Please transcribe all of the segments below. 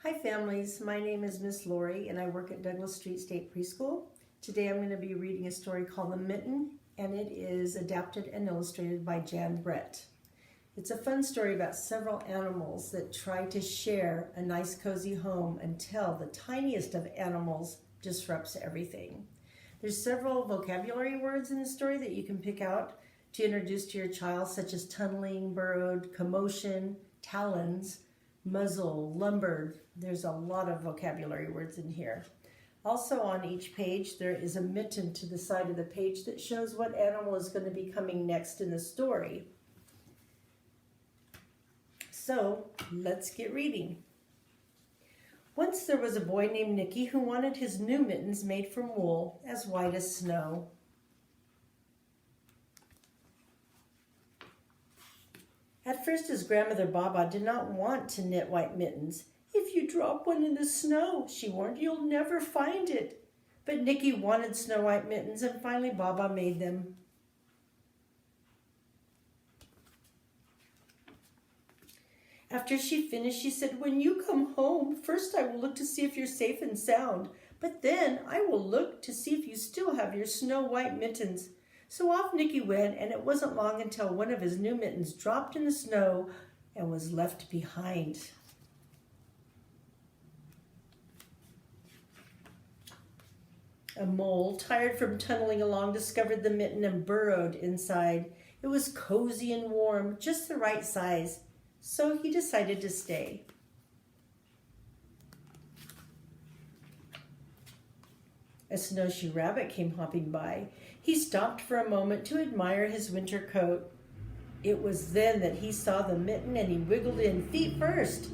Hi families, my name is Miss Lori and I work at Douglas Street State Preschool. Today I'm going to be reading a story called The Mitten, and it is adapted and illustrated by Jan Brett. It's a fun story about several animals that try to share a nice cozy home until the tiniest of animals disrupts everything. There's several vocabulary words in the story that you can pick out to introduce to your child, such as tunneling, burrowed, commotion, talons, muzzle, lumbered. There's a lot of vocabulary words in here. Also on each page there is a mitten to the side of the page that shows what animal is going to be coming next in the story. So let's get reading. Once there was a boy named Nicky who wanted his new mittens made from wool as white as snow. At first his grandmother Baba did not want to knit white mittens. "If you drop one in the snow," she warned, "you'll never find it." But Nicky wanted snow white mittens, and finally Baba made them. After she finished, she said, "When you come home, first I will look to see if you're safe and sound, but then I will look to see if you still have your snow white mittens." So off Nicky went, and it wasn't long until one of his new mittens dropped in the snow and was left behind. A mole, tired from tunneling along, discovered the mitten and burrowed inside. It was cozy and warm, just the right size, so he decided to stay. A snowshoe rabbit came hopping by. He stopped for a moment to admire his winter coat. It was then that he saw the mitten and he wiggled in, feet first.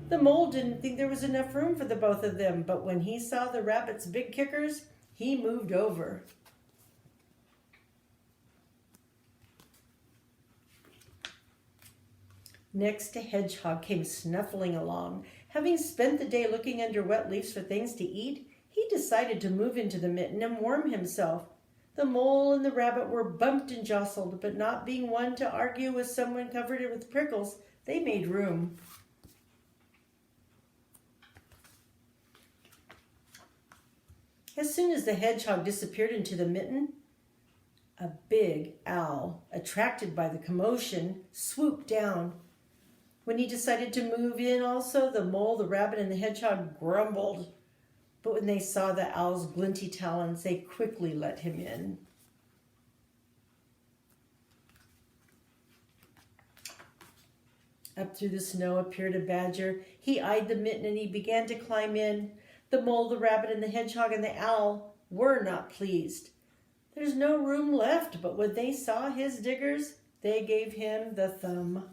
The mole didn't think there was enough room for the both of them, but when he saw the rabbit's big kickers, he moved over. Next, a hedgehog came snuffling along. Having spent the day looking under wet leaves for things to eat, he decided to move into the mitten and warm himself. The mole and the rabbit were bumped and jostled, but not being one to argue with someone covered with prickles, they made room. As soon as the hedgehog disappeared into the mitten, a big owl, attracted by the commotion, swooped down. When he decided to move in also, the mole, the rabbit, and the hedgehog grumbled. But when they saw the owl's glinty talons, they quickly let him in. Up through the snow appeared a badger. He eyed the mitten and he began to climb in. The mole, the rabbit, and the hedgehog and the owl were not pleased. There's no room left, but when they saw his diggers, they gave him the thumb.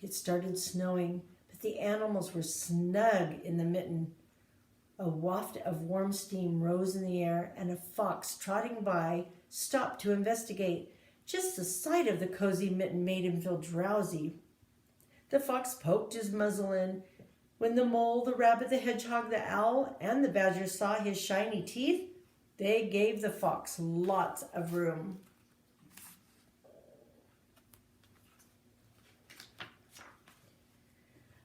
It started snowing, but the animals were snug in the mitten. A waft of warm steam rose in the air, and a fox trotting by stopped to investigate. Just the sight of the cozy mitten made him feel drowsy. The fox poked his muzzle in. When the mole, the rabbit, the hedgehog, the owl, and the badger saw his shiny teeth, they gave the fox lots of room.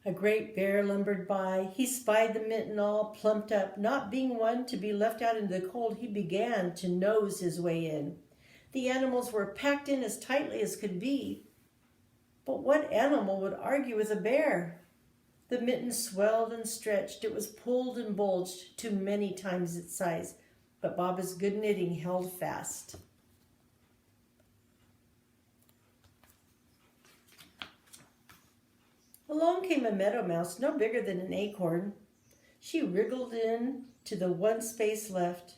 A great bear lumbered by. He spied the mitten all plumped up. Not being one to be left out in the cold, he began to nose his way in. The animals were packed in as tightly as could be. But what animal would argue with a bear? The mitten swelled and stretched. It was pulled and bulged to many times its size, but Baba's good knitting held fast. Along came a meadow mouse, no bigger than an acorn. She wriggled in to the one space left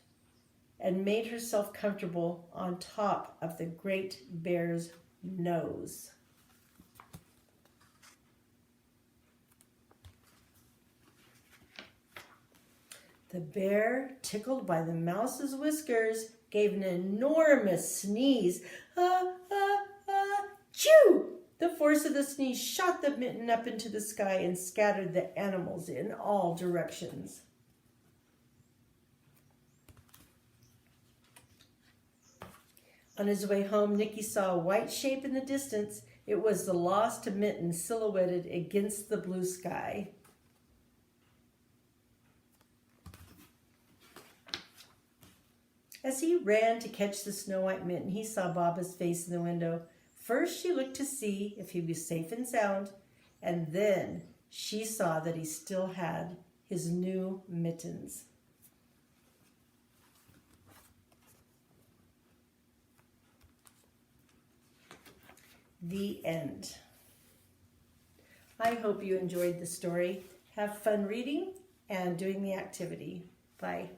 and made herself comfortable on top of the great bear's nose. The bear, tickled by the mouse's whiskers, gave an enormous sneeze. Chew! The force of the sneeze shot the mitten up into the sky and scattered the animals in all directions. On his way home, Nicky saw a white shape in the distance. It was the lost Mitten silhouetted against the blue sky. As he ran to catch the snow white Mitten, he saw Baba's face in the window. First, she looked to see if he was safe and sound, and then she saw that he still had his new mittens. The end. I hope you enjoyed the story. Have fun reading and doing the activity. Bye.